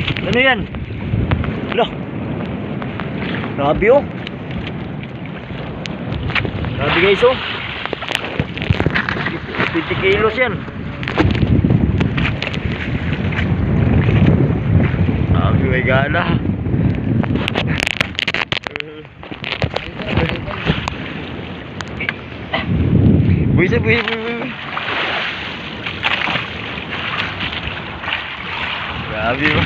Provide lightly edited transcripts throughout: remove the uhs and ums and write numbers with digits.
Ano yan? Hala. Grabe oh. Grabe guys oh. 50 kilos yan. Grabe may gana. Buisa. Grabe mo.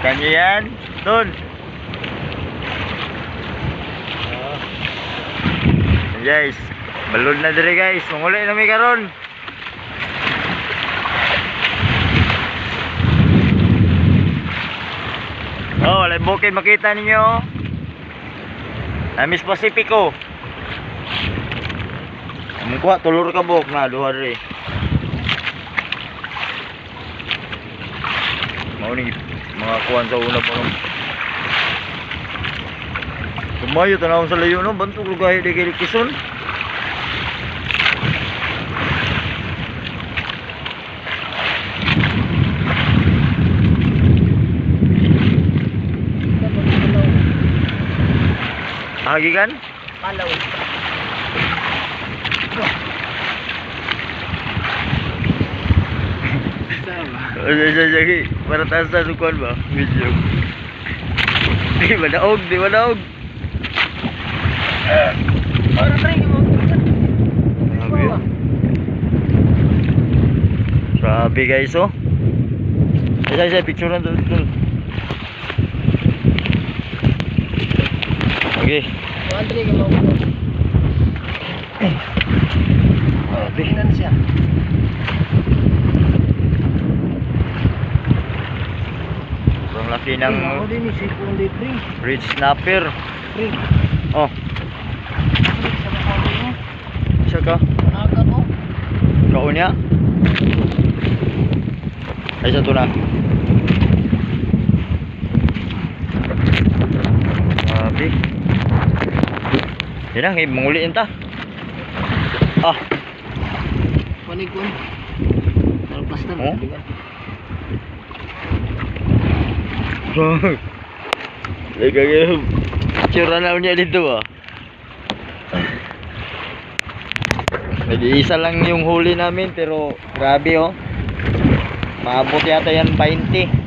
Kanya yan. Doon. Guys, balon na dire guys. Manguli na may karon. Oh, wala bukid makita ninyo. Namis Pacifico. Mungkuha tulur ka buk na duha dire. Mau ni mga kuwan sa una pa. Kumayo tanawon sa layo no, bantu lugahe di kay Kison. Agi kan? Palaw. Jadi para tasa sukuan ba? Video. Di madaog. Para try mo. Grabe guys oh. Saya picture na dun. Okay. Andre ka mau. Tingnan siya. Ang laki ng bridge snapper. Oh. Siya ka? Kaon niya? Ay sa tuna. Grabe. Yan na, manguliin ta. Ah. Panikon. Plastan. Oh. Lagay tsura na niya dito ah. Nag-iisa lang yung huli namin pero grabe oh. Maabot yata yan 20.